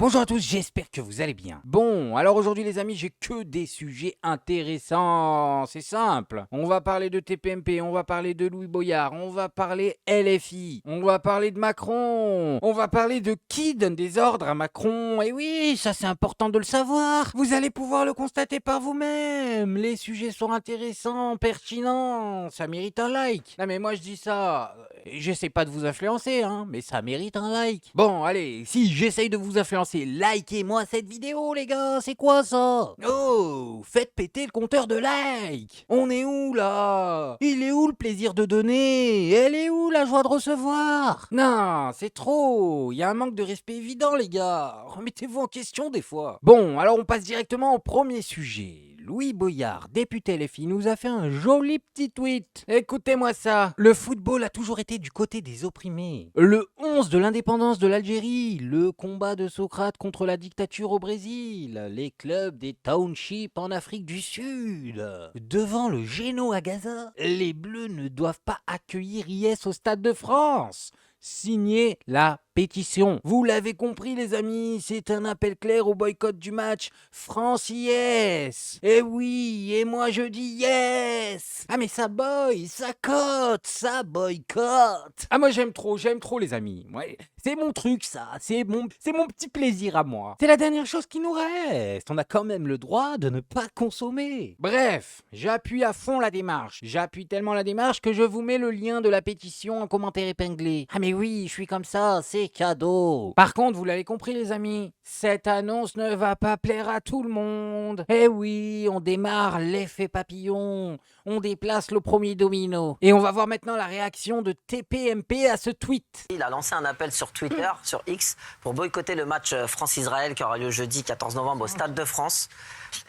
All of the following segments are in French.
Bonjour à tous, j'espère que vous allez bien. Bon, alors aujourd'hui les amis, j'ai que des sujets intéressants. C'est simple. On va parler de TPMP, on va parler de Louis Boyard, on va parler LFI, on va parler de Macron, on va parler de qui donne des ordres à Macron. Et oui, ça c'est important de le savoir. Vous allez pouvoir le constater par vous-même. Les sujets sont intéressants, pertinents, ça mérite un like. Non mais moi je dis ça, j'essaie pas de vous influencer, hein, mais ça mérite un like. Bon, allez, si j'essaye de vous influencer, likez-moi cette vidéo, les gars, c'est quoi ça? Oh, faites péter le compteur de likes. On est où, là? Il est où le plaisir de donner? Elle est où la joie de recevoir? Non, c'est trop. Il y a un manque de respect évident, les gars. Remettez-vous en question des fois. Bon, alors on passe directement au premier sujet. Louis Boyard, député LFI, nous a fait un joli petit tweet. Écoutez-moi ça. Le football a toujours été du côté des opprimés. Le 11 de l'indépendance de l'Algérie, le combat de Socrate contre la dictature au Brésil, les clubs des townships en Afrique du Sud. Devant le Géno à Gaza, les Bleus ne doivent pas accueillir IS au Stade de France. Signez la pétition. Vous l'avez compris les amis, c'est un appel clair au boycott du match France-IS. Eh oui, et moi je dis yes. Ah mais ça boy, ça cote, ça boycotte. Ah moi j'aime trop les amis. Ouais, c'est mon truc ça, c'est mon petit plaisir à moi. C'est la dernière chose qui nous reste. On a quand même le droit de ne pas consommer. Bref, j'appuie à fond la démarche. J'appuie tellement la démarche que je vous mets le lien de la pétition en commentaire épinglé. Ah mais oui, je suis comme ça, c'est cadeau. Par contre, vous l'avez compris les amis, cette annonce ne va pas plaire à tout le monde. Eh oui, on démarre l'effet papillon, on déplace le premier domino. Et on va voir maintenant la réaction de TPMP à ce tweet. Il a lancé un appel sur Twitter, sur X, pour boycotter le match France-Israël qui aura lieu jeudi 14 novembre au Stade de France.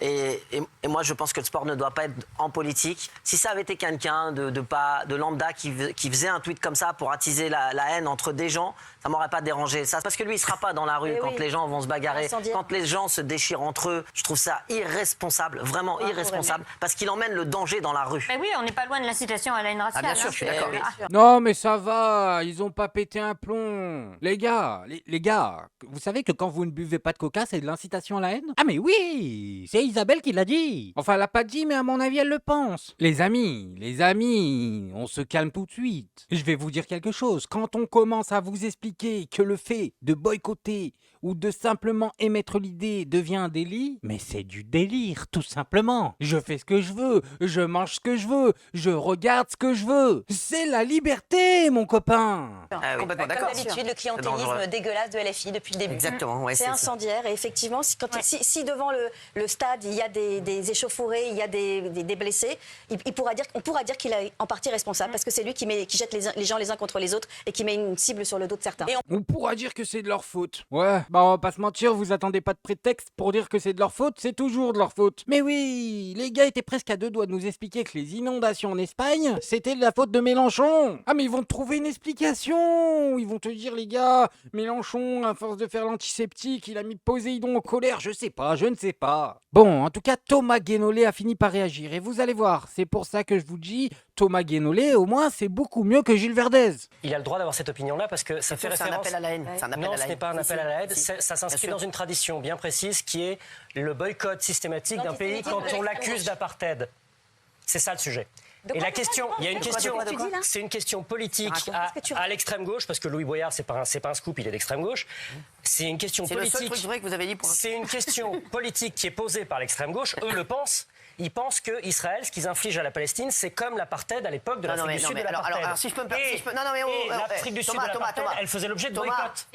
Et moi, je pense que le sport ne doit pas être en politique. Si ça avait été quelqu'un de lambda qui faisait un tweet comme ça pour attiser la haine entre des gens, ça m'aurait pas dérangé. Ça, parce que lui, il sera pas dans la rue quand les gens vont se bagarrer, quand les gens se déchirent entre eux. Je trouve ça irresponsable, vraiment irresponsable, parce qu'il emmène le danger dans la rue. Mais oui, on n'est pas loin de l'incitation à la haine raciale. Ah, bien sûr, je suis d'accord. Non mais ça va, ils ont pas pété un plomb. Les gars, vous savez que quand vous ne buvez pas de coca, c'est de l'incitation à la haine? Ah mais oui, c'est Isabelle qui l'a dit. Enfin, elle l'a pas dit, mais à mon avis, elle le pense. Les amis, on se calme tout de suite. Je vais vous dire quelque chose. Quand on commence à vous expliquer que le fait de boycotter ou de simplement émettre l'idée devient un délit, mais c'est du délire, tout simplement. Je fais ce que je veux, je mange ce que je veux, je regarde ce que je veux. C'est la liberté, mon copain. Complètement Comme d'accord. d'habitude, le clientélisme dégueulasse de LFI depuis le début. Exactement, ouais, c'est incendiaire. Et effectivement, si devant le stade, il y a des échauffourées, il y a des blessés, on pourra dire qu'il est en partie responsable parce que c'est lui qui jette les gens les uns contre les autres et qui met une cible sur le dos de certains. Et On pourra dire que c'est de leur faute. Ouais, bah on va pas se mentir, vous attendez pas de prétexte pour dire que c'est de leur faute, c'est toujours de leur faute. Mais oui, les gars étaient presque à deux doigts de nous expliquer que les inondations en Espagne, c'était de la faute de Mélenchon. Ah mais ils vont te trouver une explication. Ils vont te dire les gars, Mélenchon, à force de faire l'antiseptique, il a mis Poséidon en colère, je ne sais pas. Bon, en tout cas, Thomas Guénolé a fini par réagir et vous allez voir, c'est pour ça que je vous dis, Thomas Guénolé, au moins, c'est beaucoup mieux que Gilles Verdez. Il a le droit d'avoir cette opinion-là parce que ça fait référence... C'est un appel à la haine. Non, ce n'est pas un appel à la haine. Ça s'inscrit dans une tradition bien précise qui est le boycott systématique d'un pays quand on l'accuse d'apartheid. C'est ça le sujet. Et la question, il y a une question, c'est une question politique à l'extrême gauche, parce que Louis Boyard, c'est pas un scoop, il est d'extrême gauche. C'est une question politique. C'est le seul truc vrai que vous avez dit pour... C'est une question politique qui est posée par l'extrême gauche. Eux le pensent. Ils pensent que Israël, ce qu'ils infligent à la Palestine, c'est comme l'apartheid à l'époque de l'Afrique du Sud de l'apartheid. Alors, si je peux me l'Afrique du Sud de l'apartheid, elle faisait l'objet de boycott.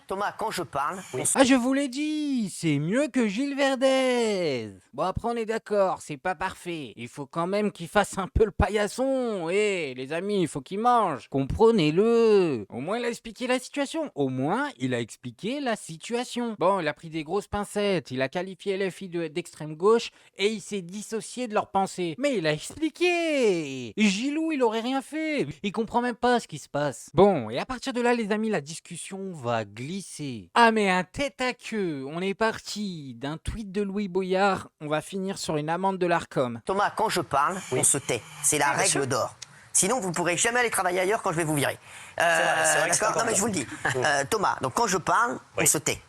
Thomas, quand je parle... Ah, je vous l'ai dit, c'est mieux que Gilles Verdez. Bon, après, on est d'accord, c'est pas parfait. Il faut quand même qu'il fasse un peu le paillasson. Eh, les amis, il faut qu'il mange. Comprenez-le. Au moins, il a expliqué la situation. Bon, il a pris des grosses pincettes. Il a qualifié LFI d'extrême gauche et il s'est dissocié de leurs pensées. Mais il a expliqué. Gilou, il aurait rien fait. Il comprend même pas ce qui se passe. Bon, et à partir de là, les amis, la discussion va glisser. Ah, mais un tête à queue. On est parti d'un tweet de Louis Boyard. On va finir sur une amende de l'Arcom. Thomas, quand je parle, on se tait. C'est la règle d'or. Sinon, vous ne pourrez jamais aller travailler ailleurs quand je vais vous virer. C'est vrai d'accord. Non, mais je vous le dis. Thomas, donc quand je parle, on se tait.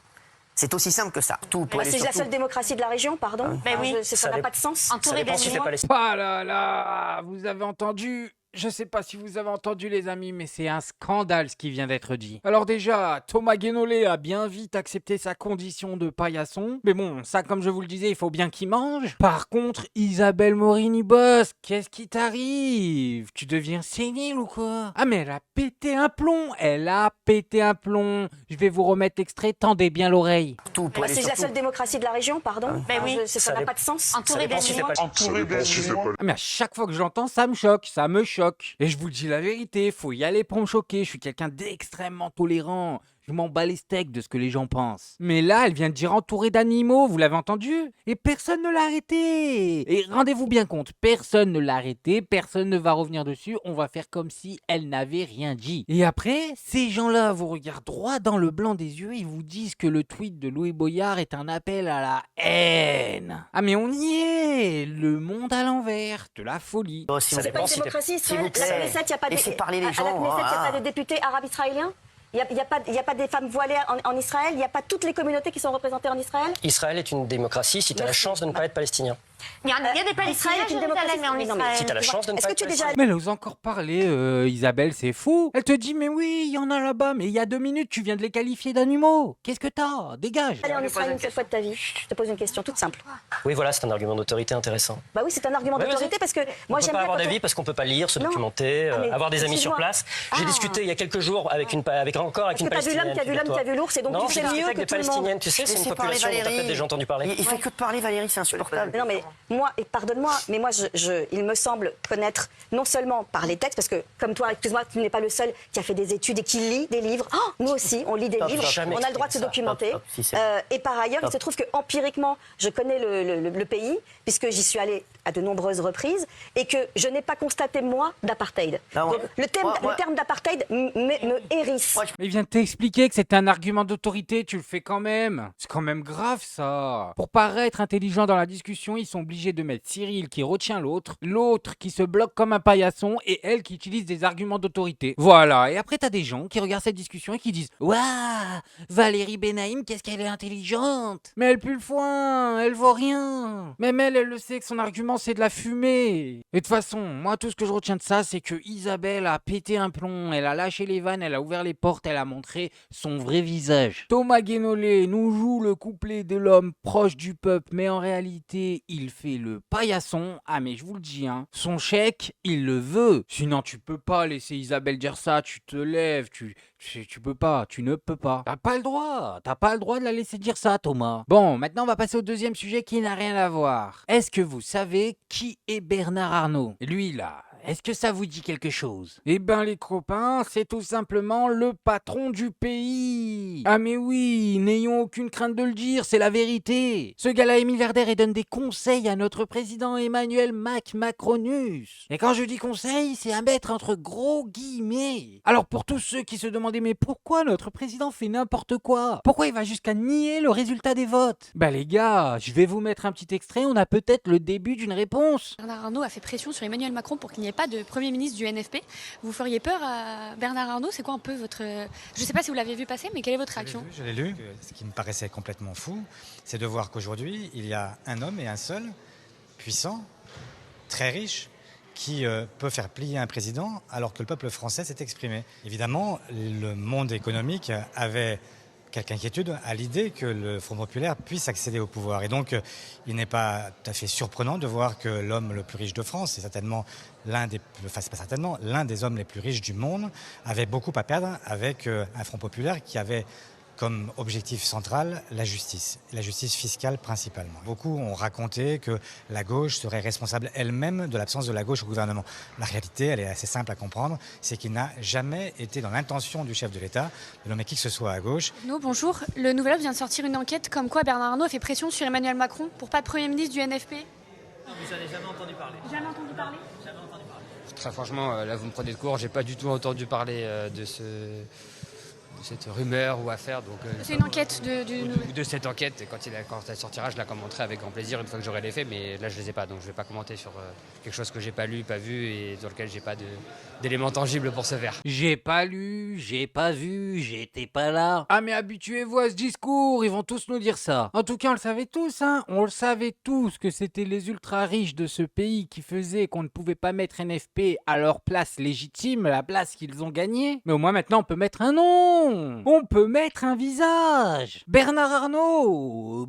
C'est aussi simple que ça. Tout pour aller C'est la surtout- seule démocratie de la région, pardon. Ben oui. Ça n'a pas de sens. Ça Entouré dépend si c'est d'animaux. palestinien. Ah là là, vous avez entendu? Je sais pas si vous avez entendu les amis, mais c'est un scandale ce qui vient d'être dit. Alors déjà, Thomas Guénolé a bien vite accepté sa condition de paillasson. Mais bon, ça comme je vous le disais, il faut bien qu'il mange. Par contre, Isabelle Morini-Bosse, qu'est-ce qui t'arrive? Tu deviens sénile ou quoi? Ah mais elle a pété un plomb, elle a pété un plomb. Je vais vous remettre l'extrait, tendez bien l'oreille. Tout pour aller C'est la surtout- seule démocratie de la région, pardon. Ben oui. Ça n'a pas de sens. Entouré dépend si c'est d'animaux. Ah mais à chaque fois que j'entends, ça me choque, ça me choque. Et je vous dis la vérité, faut y aller pour me choquer. Je suis quelqu'un d'extrêmement tolérant. Je m'en bats les steaks de ce que les gens pensent. Mais là, elle vient de dire entourée d'animaux, vous l'avez entendu? Et personne ne l'a arrêté. Et rendez-vous bien compte, personne ne l'a arrêté, personne ne va revenir dessus. On va faire comme si elle n'avait rien dit. Et après, ces gens-là vous regardent droit dans le blanc des yeux et vous disent que le tweet de Louis Boyard est un appel à la haine. Ah mais on y est. Le monde à l'envers, de la folie. Bon, si Ça vous- C'est pas dépend une si démocratie, s'il vous Israël. La plaît, Knesset, il n'y a pas laissez parler les à la gens, Knesset, il n'y a ah. pas de députés arabes israéliens. Il n'y a pas des femmes voilées en Israël. Il n'y a pas toutes les communautés qui sont représentées en Israël. Israël est une démocratie si tu as la Merci. chance de ne pas être palestinien. Il y a des Palestiniens Israël est à une Jérusalem, démocratie. mais en Mais non, mais Israël. Si tu as la chance de ne Est-ce pas que être tu es déjà palestinien. Mais elle ose encore parler, Isabelle, c'est fou. Elle te dit, mais oui, il y en a là-bas, mais il y a 2 minutes, tu viens de les qualifier d'animaux. Qu'est-ce que t'as? Dégage. allé en Israël une seule fois de ta vie? Je te pose une question toute simple. Oui, voilà, c'est un argument d'autorité intéressant. Bah oui, c'est un argument Ouais, d'autorité vas-y. parce que On moi peut j'aime pas bien avoir quand on- d'avis parce qu'on peut pas lire, se Non. documenter, Ah, mais avoir des amis sur excuse-moi. place. J'ai Ah. discuté il y a quelques jours avec une Parce palestinienne. que t'as vu l'homme, qui a vu l'ours, et donc non, tu j'ai sais discuté mieux avec que des tout le monde. palestiniennes. Tu sais, c'est une Laissez parler population dont t'as Valérie. peut-être déjà entendu parler. Il fait que de parler, Valérie, c'est insupportable. Mais non, mais moi, et pardonne-moi, mais moi, il me semble connaître, non seulement par les textes, parce que, comme toi, excuse-moi, tu n'es pas le seul qui a fait des études et qui lit des livres. Oh, nous aussi, on lit des Stop, livres, stop. Jamais on a le droit de se expliqué ça. documenter. Stop, stop, si, c'est Et par ailleurs, il se trouve que empiriquement, je connais le pays, puisque j'y suis allée à de nombreuses reprises, et que je n'ai pas constaté, moi, d'apartheid. Ah ouais. Donc, le terme d'apartheid me hérisse. Moi, Il vient de t'expliquer que c'est un argument d'autorité, tu le fais quand même. C'est quand même grave ça. Pour paraître intelligent dans la discussion, ils sont obligés de mettre Cyril qui retient l'autre, l'autre qui se bloque comme un paillasson et elle qui utilise des arguments d'autorité. Voilà, et après t'as des gens qui regardent cette discussion et qui disent « Waouh, Valérie Benaïm, qu'est-ce qu'elle est intelligente !» Mais elle pue le foin, elle vaut rien. Même elle le sait que son argument c'est de la fumée. Et de toute façon, moi tout ce que je retiens de ça, c'est que Isabelle a pété un plomb, elle a lâché les vannes, elle a ouvert les portes, elle a montré son vrai visage. Thomas Guénolé nous joue le couplet de l'homme proche du peuple, mais en réalité, il fait le paillasson. Ah mais je vous le dis, hein, son chèque, il le veut. Sinon, tu peux pas laisser Isabelle dire ça, tu te lèves, tu peux pas, tu ne peux pas. T'as pas le droit de la laisser dire ça, Thomas. Bon, maintenant on va passer au deuxième sujet qui n'a rien à voir. Est-ce que vous savez qui est Bernard Arnault? Lui là. Est-ce que ça vous dit quelque chose? Eh ben les copains, c'est tout simplement le patron du pays. Ah mais oui, n'ayons aucune crainte de le dire, c'est la vérité. Ce gars-là est milliardaire et donne des conseils à notre président Emmanuel Macronus. Et quand je dis conseil, c'est à mettre entre gros guillemets. Alors pour tous ceux qui se demandaient mais pourquoi notre président fait n'importe quoi? Pourquoi il va jusqu'à nier le résultat des votes? Bah les gars, je vais vous mettre un petit extrait, on a peut-être le début d'une réponse. Bernard Arnault a fait pression sur Emmanuel Macron pour qu'il n'y ait pas de Premier ministre du NFP. Vous feriez peur à Bernard Arnault? C'est quoi un peu votre... Je ne sais pas si vous l'avez vu passer, mais quelle est votre réaction? Je l'ai lu. Ce qui me paraissait complètement fou, c'est de voir qu'aujourd'hui, il y a un homme et un seul, puissant, très riche, qui peut faire plier un président alors que le peuple français s'est exprimé. Évidemment, le monde économique avait quelque inquiétude à l'idée que le Front populaire puisse accéder au pouvoir. Et donc, il n'est pas tout à fait surprenant de voir que l'homme le plus riche de France, c'est certainement l'un des hommes les plus riches du monde, avait beaucoup à perdre avec un Front populaire qui avait comme objectif central la justice fiscale principalement. Beaucoup ont raconté que la gauche serait responsable elle-même de l'absence de la gauche au gouvernement. La réalité, elle est assez simple à comprendre, c'est qu'il n'a jamais été dans l'intention du chef de l'État de nommer qui que ce soit à gauche. Non, bonjour. Le Nouvel Observateur vient de sortir une enquête comme quoi Bernard Arnault a fait pression sur Emmanuel Macron pour pas de Premier ministre du NFP. Vous n'avez jamais entendu parler. Jamais entendu parler? Très franchement, là vous me prenez de court, j'ai pas du tout entendu parler cette rumeur ou affaire. C'est une enquête de cette enquête. Et quand elle sortira, je la commenterai avec grand plaisir une fois que j'aurai les faits. Mais là, je les ai pas, donc je vais pas commenter sur quelque chose que j'ai pas lu, pas vu et sur lequel j'ai pas d'éléments tangibles pour ce faire. J'ai pas lu, j'ai pas vu, j'étais pas là. Ah mais habituez-vous à ce discours, ils vont tous nous dire ça. En tout cas, on le savait tous, hein. On le savait tous que c'était les ultra riches de ce pays qui faisaient qu'on ne pouvait pas mettre NFP à leur place légitime, la place qu'ils ont gagnée. Mais au moins maintenant, on peut mettre un nom. On peut mettre un visage. Bernard Arnault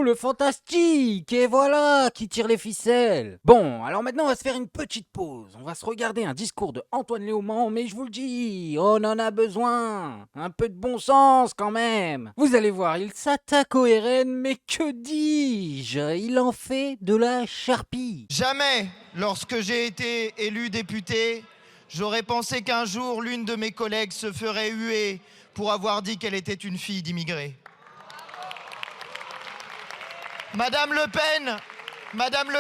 le fantastique. Et voilà, qui tire les ficelles. Bon, alors maintenant, on va se faire une petite pause. On va se regarder un discours de Antoine Léaumont, mais je vous le dis, on en a besoin. Un peu de bon sens quand même. Vous allez voir, il s'attaque au RN, mais que dis-je? Il en fait de la charpie. Jamais, lorsque j'ai été élu député, j'aurais pensé qu'un jour l'une de mes collègues se ferait huer pour avoir dit qu'elle était une fille d'immigrés. Madame Le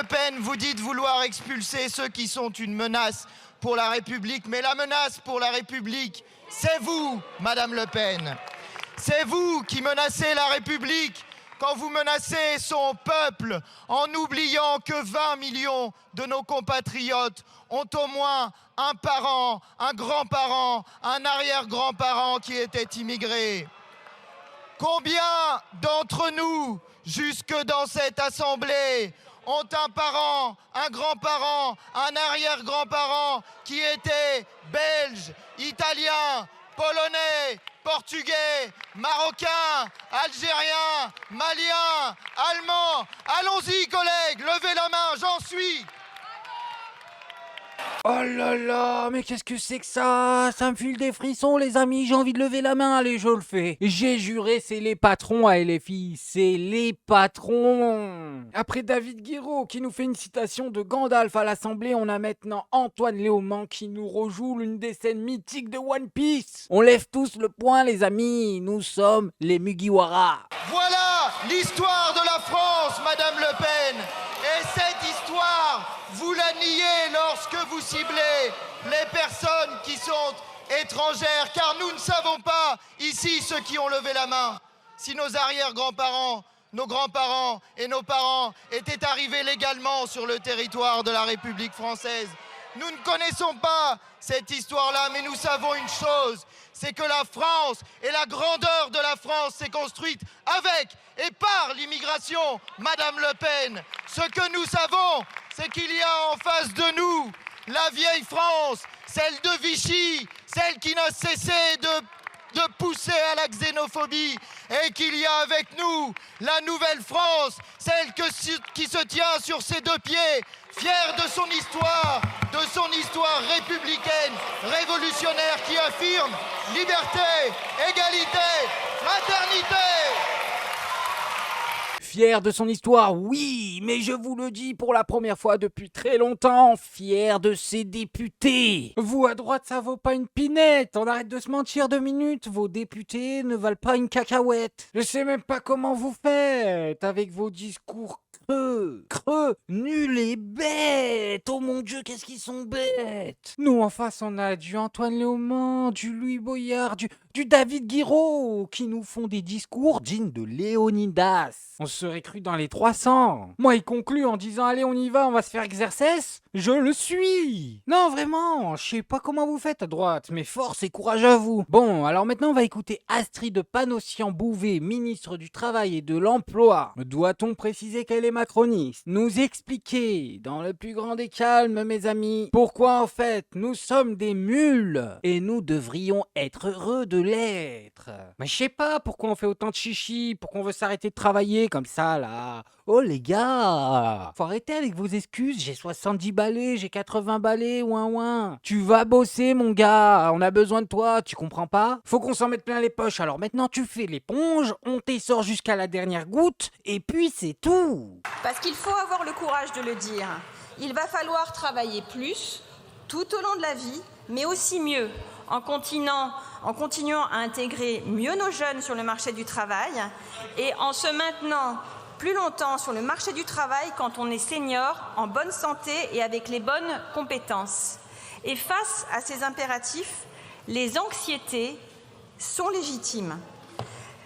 Pen, vous dites vouloir expulser ceux qui sont une menace pour la République, mais la menace pour la République, c'est vous, Madame Le Pen. C'est vous qui menacez la République quand vous menacez son peuple en oubliant que 20 millions de nos compatriotes ont au moins un parent, un grand-parent, un arrière-grand-parent qui était immigré. Combien d'entre nous, jusque dans cette assemblée, ont un parent, un grand-parent, un arrière-grand-parent qui était belge, italien, polonais, portugais, marocain, algérien, malien, allemand. Allons-y, collègues, levez la main, j'en suis. Oh là là, mais qu'est-ce que c'est que ça? Ça me file des frissons, les amis, j'ai envie de lever la main, allez, je le fais. J'ai juré, c'est les patrons à LFI, c'est les patrons. Après David Guiraud qui nous fait une citation de Gandalf à l'Assemblée, on a maintenant Antoine Léaumont qui nous rejoue l'une des scènes mythiques de One Piece. On lève tous le poing, les amis, nous sommes les Mugiwara. Voilà l'histoire de la France, Madame Le Pen. Et cette histoire, vous la niez lorsque vous ciblez les personnes qui sont étrangères, car nous ne savons pas, ici, ceux qui ont levé la main, si nos arrière-grands-parents, nos grands-parents et nos parents étaient arrivés légalement sur le territoire de la République française. Nous ne connaissons pas cette histoire-là, mais nous savons une chose, c'est que la France et la grandeur de la France s'est construite avec et par l'immigration, Madame Le Pen. Ce que nous savons, c'est qu'il y a en face de nous la vieille France, celle de Vichy, celle qui n'a cessé de pousser à la xénophobie, et qu'il y a avec nous la nouvelle France, celle qui se tient sur ses deux pieds, fière de son histoire républicaine, révolutionnaire, qui affirme liberté, égalité, fraternité. Fier de son histoire, oui, mais je vous le dis pour la première fois depuis très longtemps, fier de ses députés. Vous, à droite, ça vaut pas une pinette. On arrête de se mentir 2 minutes. Vos députés ne valent pas une cacahuète. Je sais même pas comment vous faites avec vos discours creux, nuls et bêtes. Oh mon Dieu, qu'est-ce qu'ils sont bêtes. Nous, en face, on a du Antoine Léaumont, du Louis Boyard, du David Guiraud, qui nous font des discours dignes de Léonidas. On se serait cru dans les 300. Moi, il conclut en disant « Allez, on y va, on va se faire exercice ». Je le suis. Non, vraiment, je sais pas comment vous faites à droite, mais force et courage à vous. Bon, alors maintenant, on va écouter Astrid Panossian-Bouvet, ministre du Travail et de l'Emploi. Doit-on préciser qu'elle est macroniste? Nous expliquer, dans le plus grand des calmes, mes amis, pourquoi en fait, nous sommes des mules et nous devrions être heureux de l'être. Mais je sais pas pourquoi on fait autant de chichi, pourquoi on veut s'arrêter de travailler comme ça, là. Oh les gars, faut arrêter avec vos excuses, j'ai 70 balais, j'ai 80 balais, ouin. Tu vas bosser mon gars, on a besoin de toi, tu comprends pas? Faut qu'on s'en mette plein les poches, alors maintenant tu fais l'éponge, on t'essort jusqu'à la dernière goutte, et puis c'est tout. Parce qu'il faut avoir le courage de le dire. Il va falloir travailler plus, tout au long de la vie, mais aussi mieux, en continuant à intégrer mieux nos jeunes sur le marché du travail et en se maintenant plus longtemps sur le marché du travail quand on est senior, en bonne santé et avec les bonnes compétences. Et face à ces impératifs, les anxiétés sont légitimes.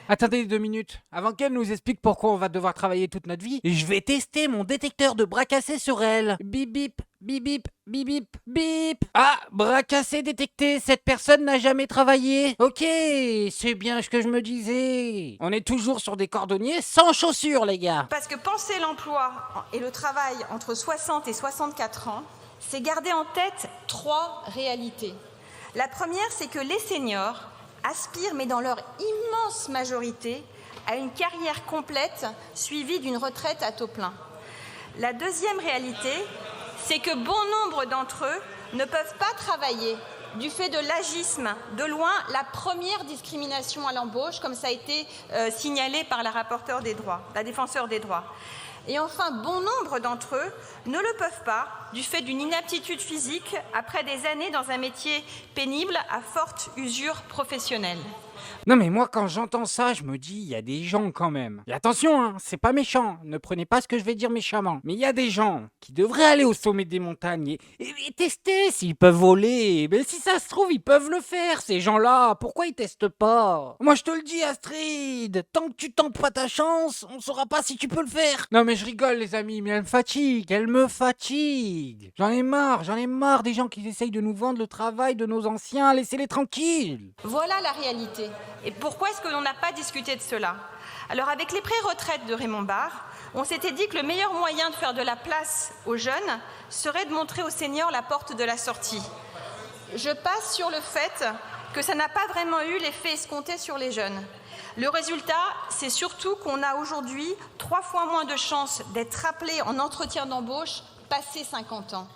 Attendez 2 minutes. Avant qu'elle nous explique pourquoi on va devoir travailler toute notre vie, je vais tester mon détecteur de bras cassés sur elle. Bip bip, bip bip, bip bip, bip. Ah, bras cassés détectés, cette personne n'a jamais travaillé. Ok, c'est bien ce que je me disais. On est toujours sur des cordonniers sans chaussures, les gars. Parce que penser l'emploi et le travail entre 60 et 64 ans, c'est garder en tête 3 réalités. La première, c'est que les seniors aspirent, mais dans leur immense majorité, à une carrière complète suivie d'une retraite à taux plein. La deuxième réalité, c'est que bon nombre d'entre eux ne peuvent pas travailler du fait de l'agisme, de loin la première discrimination à l'embauche, comme ça a été signalé par la rapporteure des droits, la défenseure des droits. Et enfin, bon nombre d'entre eux ne le peuvent pas du fait d'une inaptitude physique après des années dans un métier pénible à forte usure professionnelle. Non mais moi quand j'entends ça, je me dis, il y a des gens quand même. Et attention, hein, c'est pas méchant, ne prenez pas ce que je vais dire méchamment. Mais il y a des gens qui devraient aller au sommet des montagnes et tester s'ils peuvent voler. Mais si ça se trouve, ils peuvent le faire, ces gens-là. Pourquoi ils testent pas? Moi je te le dis Astrid, tant que tu tentes pas ta chance, on saura pas si tu peux le faire. Non mais je rigole les amis, mais elle me fatigue. J'en ai marre des gens qui essayent de nous vendre le travail de nos anciens, laissez-les tranquilles. Voilà la réalité. Et pourquoi est-ce que l'on n'a pas discuté de cela? Alors avec les pré-retraites de Raymond Barre, on s'était dit que le meilleur moyen de faire de la place aux jeunes serait de montrer aux seniors la porte de la sortie. Je passe sur le fait que ça n'a pas vraiment eu l'effet escompté sur les jeunes. Le résultat, c'est surtout qu'on a aujourd'hui 3 fois moins de chances d'être appelé en entretien d'embauche passé 50 ans.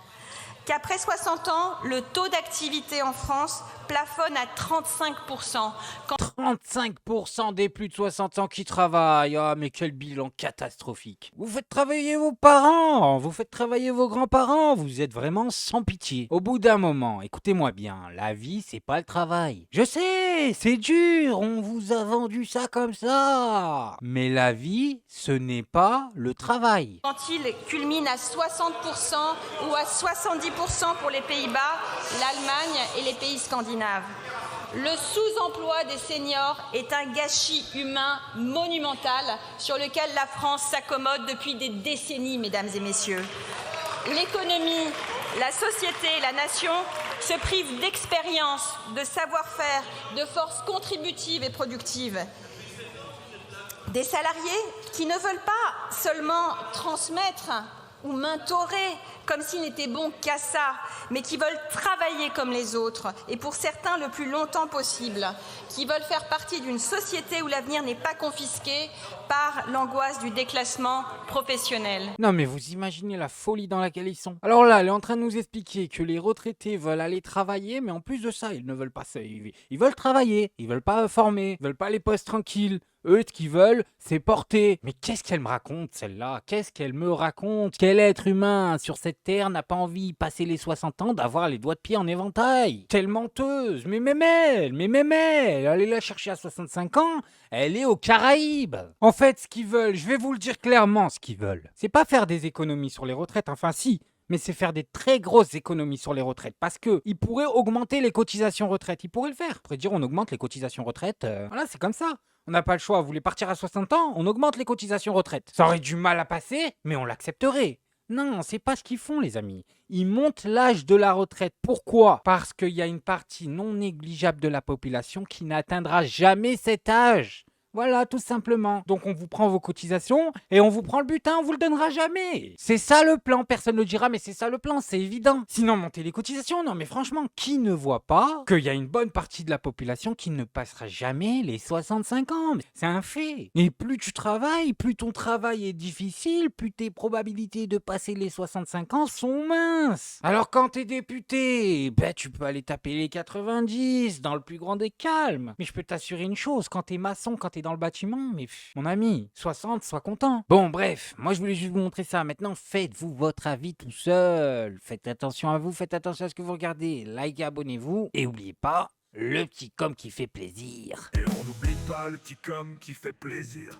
Qu'après 60 ans, le taux d'activité en France plafonne à 35%. 35% des plus de 60 ans qui travaillent. Ah, mais quel bilan catastrophique. Vous faites travailler vos parents, vous faites travailler vos grands-parents, vous êtes vraiment sans pitié. Au bout d'un moment, écoutez-moi bien, la vie, c'est pas le travail. Je sais, c'est dur, on vous a vendu ça comme ça. Mais la vie, ce n'est pas le travail. Quand il culmine à 60% ou à 70% pour les Pays-Bas, l'Allemagne et les pays scandinaves. Le sous-emploi des seniors est un gâchis humain monumental sur lequel la France s'accommode depuis des décennies, mesdames et messieurs. L'économie, la société, la nation se privent d'expérience, de savoir-faire, de force contributive et productive. Des salariés qui ne veulent pas seulement transmettre ou mentorer comme s'ils n'étaient bons qu'à ça, mais qui veulent travailler comme les autres, et pour certains le plus longtemps possible, qui veulent faire partie d'une société où l'avenir n'est pas confisqué par l'angoisse du déclassement professionnel. Non mais vous imaginez la folie dans laquelle ils sont. Alors là, elle est en train de nous expliquer que les retraités veulent aller travailler, mais en plus de ça, ils ne veulent pas ça. Ils veulent travailler, ils veulent pas former, ils veulent pas les postes tranquilles. Eux, ce qu'ils veulent, c'est porter. Mais qu'est-ce qu'elle me raconte, celle-là? Qu'est-ce qu'elle me raconte? Quel être humain sur cette terre n'a pas envie, passé les 60 ans, d'avoir les doigts de pied en éventail? Quelle menteuse! Mais même elle, allez la chercher à 65 ans, elle est aux Caraïbes. En fait, ce qu'ils veulent, je vais vous le dire clairement, ce qu'ils veulent, c'est pas faire des économies sur les retraites, enfin si, mais c'est faire des très grosses économies sur les retraites. Parce qu'ils pourraient augmenter les cotisations retraite. Ils pourraient le faire. Ils pourraient dire on augmente les cotisations retraite. Voilà, c'est comme ça. On n'a pas le choix. Vous voulez partir à 60 ans? On augmente les cotisations retraite. Ça aurait du mal à passer, mais on l'accepterait. Non, c'est pas ce qu'ils font, les amis. Ils montent l'âge de la retraite. Pourquoi? Parce qu'il y a une partie non négligeable de la population qui n'atteindra jamais cet âge. Voilà, tout simplement. Donc on vous prend vos cotisations et on vous prend le butin, on vous le donnera jamais. C'est ça le plan, personne ne le dira, mais c'est ça le plan, c'est évident. Sinon, monter les cotisations, non mais franchement, qui ne voit pas qu'il y a une bonne partie de la population qui ne passera jamais les 65 ans? C'est un fait. Et plus tu travailles, plus ton travail est difficile, plus tes probabilités de passer les 65 ans sont minces. Alors quand t'es député, tu peux aller taper les 90 dans le plus grand des calmes. Mais je peux t'assurer une chose, quand t'es maçon, quand t'es dans le bâtiment, mais mon ami, 60, sois content. Bon, bref, moi je voulais juste vous montrer ça. Maintenant, faites-vous votre avis tout seul. Faites attention à vous, faites attention à ce que vous regardez. Likez, abonnez-vous. Et n'oubliez pas, le petit com qui fait plaisir. Et on n'oublie pas le petit com qui fait plaisir.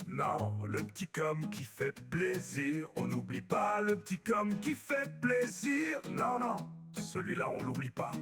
Non, le petit com qui fait plaisir. On n'oublie pas le petit com qui fait plaisir. Non, non, celui-là on l'oublie pas.